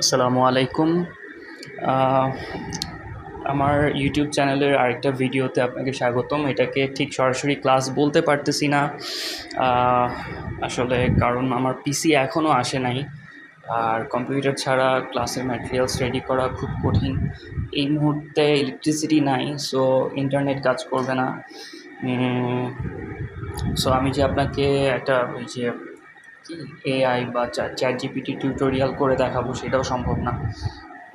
আসসালামু আলাইকুম। আহ, আমার ইউটিউব চ্যানেলের আরেকটা ভিডিওতে আপনাকে স্বাগতম। এটাকে ঠিক সরাসরি ক্লাস বলতে পারতেছি না, আহ, আসলে কারণ আমার পিসি এখনও আসে নাই। আর কম্পিউটার ছাড়া ক্লাসের ম্যাটেরিয়ালস রেডি করা খুব কঠিন। এই মুহূর্তে ইলেকট্রিসিটি নাই, সো ইন্টারনেট কাজ করবে না। সো আমি যে আপনাকে একটা ওই যে কি এআই বা চ্যাট জিপিটি টিউটোরিয়াল করে দেখাবো সেটাও সম্ভব না।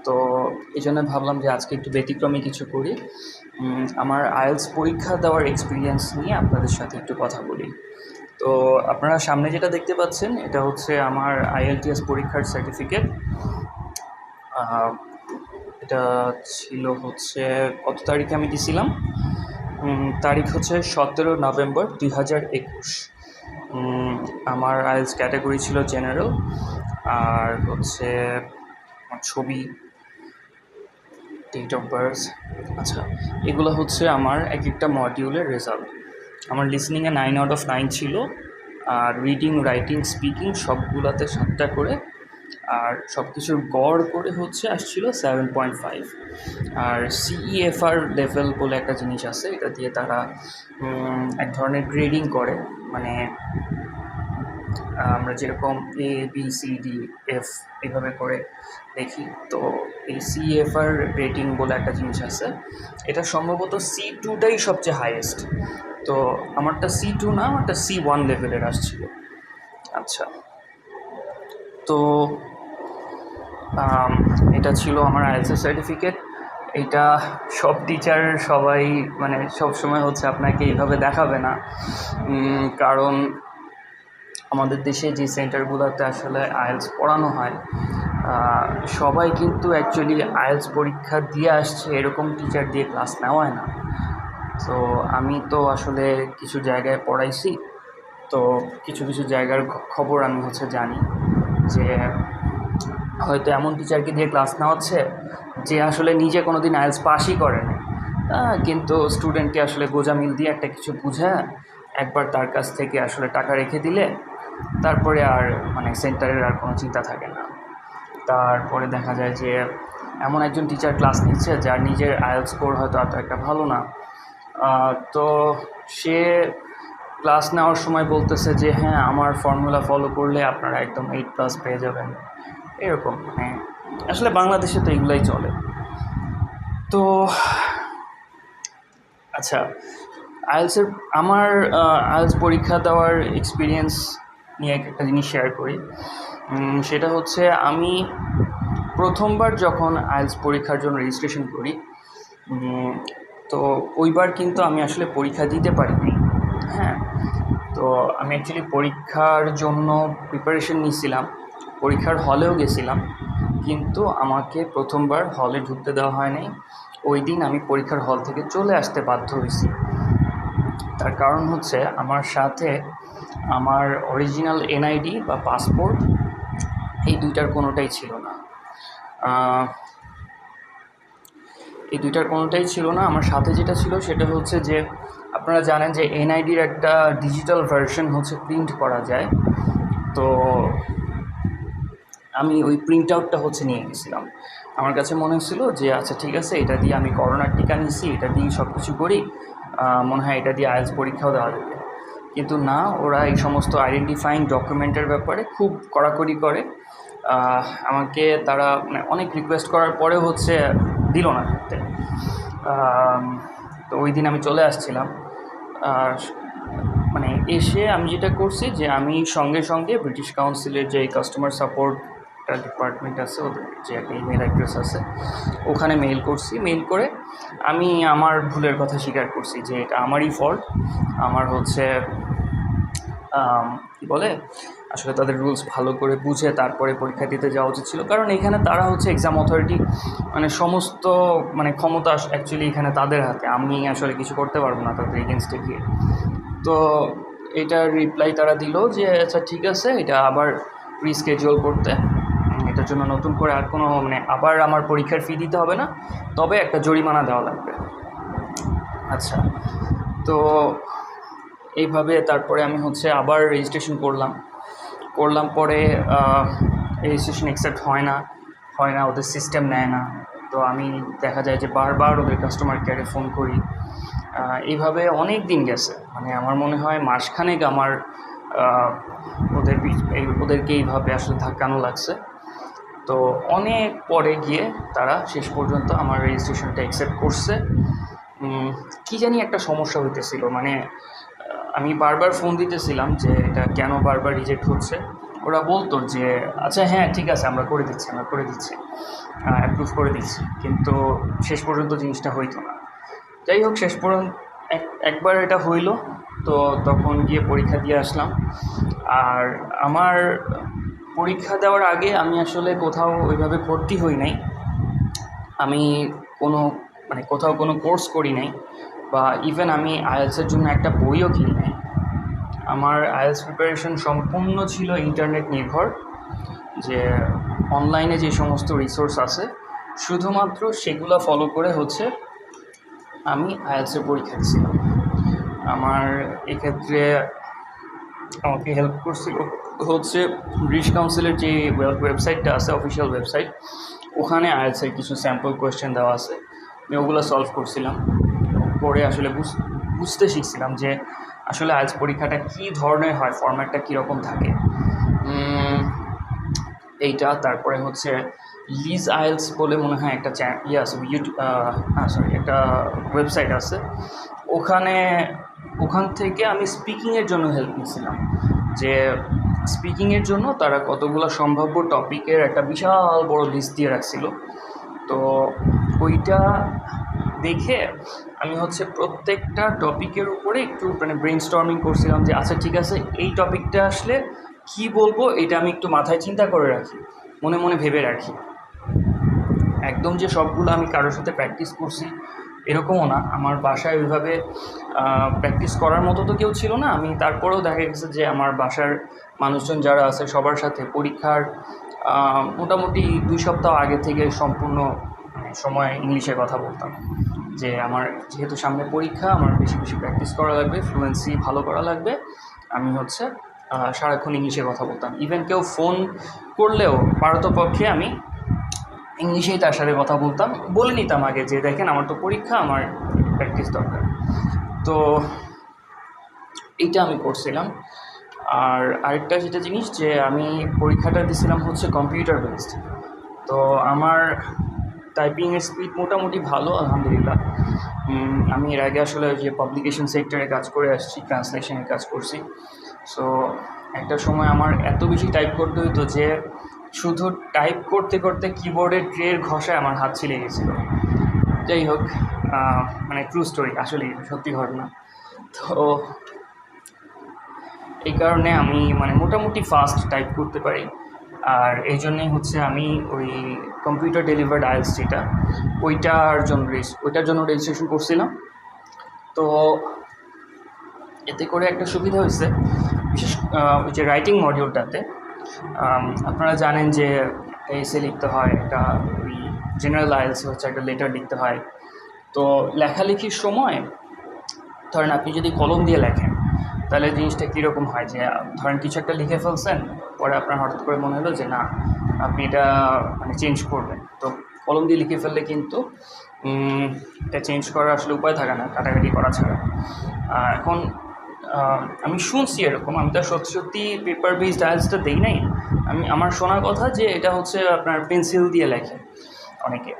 তো এই জন্য ভাবলাম যে আজকে একটু ব্যতিক্রমী কিছু করি। আমার আইএলটিএস পরীক্ষা দেওয়ার এক্সপিরিয়েন্স নিয়ে আপনাদের সাথে একটু কথা বলি। তো আপনারা সামনে যেটা দেখতে পাচ্ছেন এটা হচ্ছে আমার আইএলটিএস পরীক্ষার সার্টিফিকেট। এটা ছিল হচ্ছে কত তারিখে আমি দিছিলাম, তারিখ হচ্ছে 17 নভেম্বর 2021। আমার আইএলটিএস ক্যাটাগরি ছিল জেনারেল। আর হচ্ছে আমার ছবি, ডেট অফ বার্থ, আচ্ছা, এগুলো হচ্ছে আমার এক একটা মডিউলের রেজাল্ট। আমার লিসনিংয়ে 9/9 ছিল, আর রিডিং, রাইটিং, স্পিকিং সবগুলোতে 7টা করে, আর সব কিছুর গড় করে হচ্ছে আসছিল 7.5। আর সিইএফআর লেভেল বলে একটা জিনিস আছে, এটা দিয়ে তারা এক ধরনের গ্রেডিং করে, মানে আমরা যেরকম ABCDF এইভাবে করে দেখি, তো এই সিএফআর রেটিং বলে একটা জিনিস আছে। এটা সম্ভবত C2টাই সবচেয়ে হাইয়েস্ট। তো আমারটা C2 না, আমারটা C1 লেভেলের আসছিল। আচ্ছা, তো এটা ছিল আমার আইএলটিএস সার্টিফিকেট। এটা সব টিচার সবাই মানে সব সময় হচ্ছে আপনাকে এইভাবে দেখাবে না, কারণ আমাদের দেশে যে সেন্টারগুলোতে আসলে আইএলটিএস পড়ানো হয় সবাই কিন্তু অ্যাকচুয়ালি আইএলটিএস পরীক্ষা দিয়ে আসছে এরকম টিচার দিয়ে ক্লাস নেওয়ায় না। তো আমি তো আসলে কিছু জায়গায় পড়াইছি, তো কিছু কিছু জায়গার খবর আমি হচ্ছে জানি যে হয়তো এমন টিচারকে দিয়ে ক্লাস নেওয়াচ্ছে যে আসলে নিজে কোনো দিন আইএলটিএস পাসই করে না, কিন্তু স্টুডেন্টকে আসলে গোঁজামিল দিয়ে একটা কিছু বুঝে একবার তার কাছ থেকে আসলে টাকা রেখে দিলে তারপরে আর মানে সেন্টারের আর কোনো চিন্তা থাকে না। তারপরে দেখা যায় যে এমন একজন টিচার ক্লাস নিচ্ছে যার নিজের আইএলটিএস স্কোর হয়তো এত একটা ভালো না, তো সে ক্লাস নেওয়ার সময় বলতেছে যে হ্যাঁ, আমার ফর্মুলা ফলো করলে আপনারা একদম 8+ পেয়ে যাবেন, এরকম। মানে আসলে বাংলাদেশে তো এগুলাই চলে। তো আচ্ছা, আইএলটিএসের আমার আইএলটিএস পরীক্ষা দেওয়ার এক্সপিরিয়েন্স নিয়ে একটা জিনিস শেয়ার করি। সেটা হচ্ছে আমি প্রথমবার যখন আইএলটিএস পরীক্ষার জন্য রেজিস্ট্রেশন করি, তো ওইবার কিন্তু আমি আসলে পরীক্ষা দিতে পারিনি। হ্যাঁ, তো আমি অ্যাকচুয়ালি পরীক্ষার জন্য প্রিপারেশন নিয়েছিলাম, পরীক্ষার হলেও গেছিলাম, কিন্তু আমাকে প্রথমবার হলে ঢুকতে দেওয়া হয়নি। ওই দিন আমি পরীক্ষার হল থেকে চলে আসতে বাধ্য হয়েছি। তার কারণ হচ্ছে আমার সাথে আমার অরিজিনাল এনআইডি বা পাসপোর্ট এই দুইটার কোনোটাই ছিল না। আমার সাথে যেটা ছিল সেটা হচ্ছে যে আপনারা জানেন যে এনআইডির একটা ডিজিটাল ভার্সন হচ্ছে প্রিন্ট করা যায়। তো আমি ওই প্রিন্ট আউটটা হচ্ছে নিয়ে গেছিলাম। আমার কাছে মনে হচ্ছিল যে আচ্ছা ঠিক আছে, এটা দিয়ে আমি করোনার টিকা নিচ্ছি, এটা দিয়ে সব কিছু করি, মনে হয় এটা দিয়ে আইএলটিএস পরীক্ষাও দেওয়া যাবে। কিন্তু না, ওরা এই সমস্ত আইডেন্টিফাইং ডকুমেন্টের ব্যাপারে খুব কড়াকড়ি করে। আমাকে তারা মানে অনেক রিকোয়েস্ট করার পরেও হচ্ছে দিল না করতে। তো ওই দিন আমি চলে আসছিলাম। আর মানে এসে আমি যেটা করছি যে আমি সঙ্গে সঙ্গে ব্রিটিশ কাউন্সিলের যে কাস্টমার সাপোর্ট ডিপার্টমেন্ট আছে, ওদের যে একটা ইমেল অ্যাড্রেস আছে, ওখানে মেইল করছি। মেইল করে আমি আমার ভুলের কথা স্বীকার করছি যে এটা আমারই ফল্ট। আমার হচ্ছে কী বলে, আসলে তাদের রুলস ভালো করে বুঝে তারপরে পরীক্ষা দিতে যাওয়া উচিত ছিল, কারণ এখানে তারা হচ্ছে এক্সাম অথরিটি, মানে সমস্ত মানে ক্ষমতা অ্যাকচুয়ালি এখানে তাদের হাতে। আমি আসলে কিছু করতে পারবো না তাদের এগেনস্টে গিয়ে। তো এটার রিপ্লাই তারা দিল যে আচ্ছা ঠিক আছে, এটা আবার রিস্কেডিউল করতে, এটার জন্য নতুন করে আর কোনো মানে আবার আমার পরীক্ষার ফি দিতে হবে না, তবে একটা জরিমানা দেওয়া লাগবে। আচ্ছা, তো এইভাবে তারপরে আমি হচ্ছে আবার রেজিস্ট্রেশন করলাম। পরে রেজিস্ট্রেশন অ্যাকসেপ্ট হয় না। হয় না, ওদের সিস্টেম নেয় না। তো আমি দেখা যায় যে বারবার ওদের কাস্টমার কেয়ারে ফোন করি। এইভাবে অনেক দিন গেছে, মানে আমার মনে হয় মাসখানেক আমার ওদেরকে এইভাবে আসলে ধাক্কানো লাগছে। তো অনেক পরে গিয়ে তারা শেষ পর্যন্ত আমার রেজিস্ট্রেশনটা অ্যাকসেপ্ট করছে। কী জানি একটা সমস্যা হইতেছিল, মানে আমি বারবার ফোন দিতেছিলাম যে এটা কেন বারবার রিজেক্ট হচ্ছে। ওরা বলতো যে আচ্ছা হ্যাঁ ঠিক আছে, আমরা করে দিচ্ছি অ্যাপ্রুভ করে দিচ্ছি, কিন্তু শেষ পর্যন্ত জিনিসটা হইতো না। যাই হোক, শেষ পর্যন্ত একবার এটা হইল। তো তখন গিয়ে পরীক্ষা দিয়ে আসলাম। আর আমার পরীক্ষা দেওয়ার আগে আমি আসলে কোথাও ওইভাবে ভর্তি হই নাই। আমি কোথাও কোনো কোর্স করি নাই, বা ইভেন আমি আইএলসের জন্য একটা বইও কিনি নাই। আমার আইএলস প্রিপারেশন সম্পূর্ণ ছিল ইন্টারনেট নির্ভর, যে অনলাইনে যে সমস্ত রিসোর্স আছে শুধুমাত্র সেগুলো ফলো করে আমি আইএলসের পরীক্ষা দিয়েছিলাম। আমার এক্ষেত্রে আমাকে হেল্প করছিল ব্রিটিশ কাউন্সিলের যে ওয়েবসাইটটা আছে, অফিসিয়াল ওয়েবসাইট, ওখানে আইএলসের কিছু স্যাম্পল কোয়েশ্চেন দেওয়া আছে। আমি ওগুলো সলভ করছিলাম, করে আসলে বুঝতে শিখছিলাম যে আসলে আইএলস পরীক্ষাটা কী ধরনের হয়, ফরম্যাটটা কীরকম থাকে এইটা। তারপরে লিজ আইএলস বলে মনে হয় একটা আছে একটা ওয়েবসাইট আছে, ওখান থেকে আমি স্পিকিংয়ের জন্য হেল্প নিয়েছিলাম, যে স্পিকিংয়ের জন্য তারা কতগুলো সম্ভাব্য টপিকের একটা বিশাল বড় লিস্ট দিয়ে রাখছিল। তো ওইটা দেখে আমি প্রত্যেকটা টপিকের উপরে একটু ব্রেইনস্টর্মিং করছিলাম, যে আচ্ছা ঠিক আছে, এই টপিকটা আসলে কী বলবো এটা আমি একটু মাথায় চিন্তা করে রাখি, মনে মনে ভেবে রাখি। একদম যে সবগুলো আমি কারোর সাথে প্র্যাকটিস করছি এরকমও না, আমার বাসায় ওইভাবে প্র্যাকটিস করার মতো তো কেউ ছিল না। আমি তারপরেও দেখা গেছে যে আমার বাসার মানুষজন যারা আছে সবার সাথে পরীক্ষার মোটামুটি 2 সপ্তাহ আগে থেকে সম্পূর্ণ সময় ইংলিশে কথা বলতাম, যে আমার যেহেতু সামনে পরীক্ষা, আমার বেশি বেশি প্র্যাকটিস করা লাগবে, ফ্লুয়েন্সি ভালো করা লাগবে। আমি সারাক্ষণ ইংলিশে কথা বলতাম। ইভেন কেউ ফোন করলেও পারতপক্ষে আমি ইংলিশেই তার সাথে কথা বলতাম, বলে নিতাম আগে যে দেখেন আমার তো পরীক্ষা, আমার প্র্যাকটিস দরকার। তো এইটা আমি করছিলাম। আর আরেকটা যেটা জিনিস, যে আমি পরীক্ষাটা দিয়েছিলাম কম্পিউটার বেসড। তো আমার টাইপিংয়ের স্পিড মোটামুটি ভালো, আলহামদুলিল্লাহ। আমি এর আগে আসলে যে পাবলিকেশন সেক্টরে কাজ করে আসছি, ট্রান্সলেশনের কাজ করছি। সো একটা সময় আমার এত বেশি টাইপ করতে হতো যে শুধু টাইপ করতে করতে কিবোর্ডের ট্রের ঘষায় আমার হাত ছিলে গেছিলো। যাই হোক, ট্রু স্টোরি, আসলে সত্যি ঘটনা। তো এই কারণে আমি মোটামুটি ফাস্ট টাইপ করতে পারি। আর এই জন্যই আমি ওই কম্পিউটার ডেলিভার্ড আইএলস যেটা, ওইটার জন্য রেজিস্ট্রেশন করছিলাম। তো এতে করে একটা সুবিধা হয়েছে, বিশেষ ওই যে রাইটিং মডিউলটাতে আপনারা জানেন যে এসে লিখতে হয়, একটা ওই জেনারেল আইএলস একটা লেটার লিখতে হয়। তো লেখালেখির সময় ধরেন আপনি যদি কলম দিয়ে লেখেন, তাহলে জিনিসটা কীরকম হয়, যে ধরেন কিছু একটা লিখে ফেলছেন, পরে আপনার হঠাৎ করে মনে হলো যে না, আপনি এটা চেঞ্জ করবেন। তো কলম দিয়ে লিখে ফেললে কিন্তু এটা চেঞ্জ করার আসলে উপায় থাকে না, কাটাকাটি করা ছাড়া। এখন আমি শুনছি এরকম, আমি তো সত্যি পেপার বেসড আইএলসটা দেই নাই। আমার শোনা কথা যে এটা আপনার পেন্সিল দিয়ে লেখে অনেকে।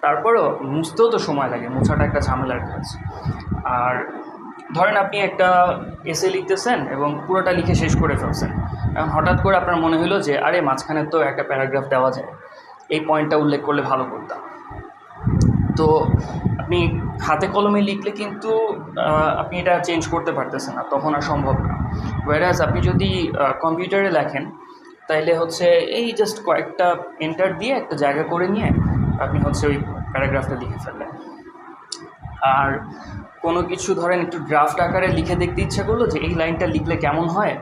তারপরেও মুছতেও তো সময় লাগে, মোছাটা একটা ঝামেলার কাজ। আর ধরেন আপনি একটা এসে লিখতেছেন এবং পুরোটা লিখে শেষ করে ফেলছেন, এখন হঠাৎ করে আপনার মনে হলো যে আরে মাঝখানে তো একটা প্যারাগ্রাফ দেওয়া যায়, এই পয়েন্টটা উল্লেখ করলে ভালো করতাম। তো আপনি হাতে কলমে লিখলে কিন্তু আপনি এটা চেঞ্জ করতে পারতেছেন না, তখন আর সম্ভব না। ওয়ারাজ আপনি যদি কম্পিউটারে লেখেন, তাইলে এই জাস্ট কয়েকটা এন্টার দিয়ে একটা জায়গা করে নিয়ে আপনি ওই প্যারাগ্রাফটা লিখে ফেললেন। আর কোনো কিছু ধরেন একটু ড্রাফট আকারে লিখে দেখতে ইচ্ছা করলো যে এই লাইনটা লিখলে কেমন হয়,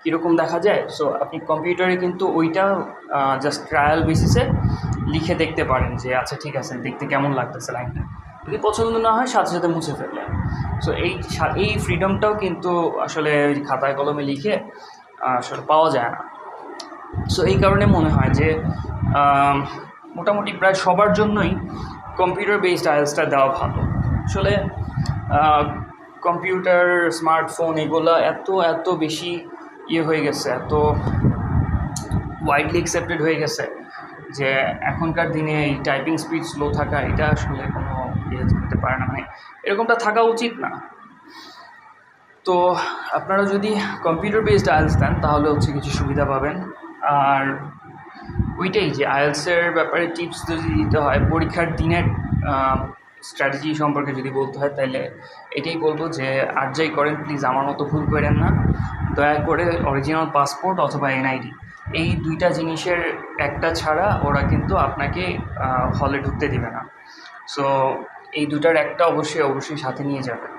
কীরকম দেখা যায়, সো আপনি কম্পিউটারে কিন্তু ওইটা জাস্ট ট্রায়াল বেসিসে লিখে দেখতে পারেন যে আচ্ছা ঠিক আছে, দেখতে কেমন লাগতেছে লাইনটা। যদি পছন্দ না হয় সাথে সাথে মুছে ফেললেন। সো এই ফ্রিডমটাও কিন্তু আসলে খাতায় কলমে লিখে আসলে পাওয়া যায় না। সো এই কারণে মনে হয় যে মোটামুটি প্রায় সবার জন্যই কম্পিউটার বেসড আইএলসটা দেওয়া ভালো। আসলে কম্পিউটার, স্মার্টফোন এগুলো এত বেশি হয়ে গেছে, এত ওয়াইডলি অ্যাকসেপ্টেড হয়ে গেছে যে এখনকার দিনে এই টাইপিং স্পিড স্লো থাকা এটা আসলে কোনো হতে পারে না, মানে এরকমটা থাকা উচিত না। তো আপনারা যদি কম্পিউটার বেসড আইএলস দেন তাহলে কিছু সুবিধা পাবেন। আর ওইটাই যে আইএলসের ব্যাপারে টিপস যদি দিতে হয়, পরীক্ষার দিনের স্ট্র্যাটেজি সম্পর্কে যদি বলতে হয়, তাহলে এটাই বলবো যে আর যাই করেন প্লিজ আমার মতো ভুল করেন না। দয়া করে অরিজিনাল পাসপোর্ট অথবা এনআইডি, এই দুইটা জিনিসের একটা ছাড়া ওরা কিন্তু আপনাকে হলে ঢুকতে দিবে না। সো এই দুটার একটা অবশ্যই সাথে নিয়ে যাবেন,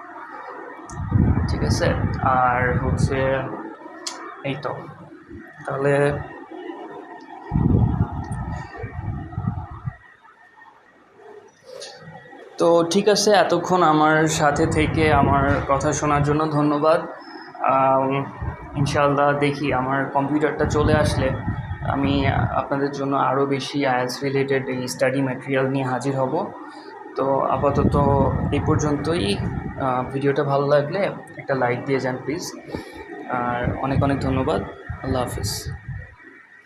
ঠিক আছে? আর এই তো, তাহলে তো ঠিক আছে, এতক্ষণ আমার সাথে থেকে আমার কথা শোনার জন্য ধন্যবাদ। ইনশাআল্লাহ দেখি আমার কম্পিউটারটা চলে আসলে আমি আপনাদের জন্য আরও বেশি আইএলস রিলেটেড এই স্টাডি ম্যাটেরিয়াল নিয়ে হাজির হব। তো আপাতত এই পর্যন্তই। ভিডিওটা ভালো লাগলে একটা লাইক দিয়ে যান প্লিজ। আর অনেক ধন্যবাদ। আল্লাহ হাফিজ।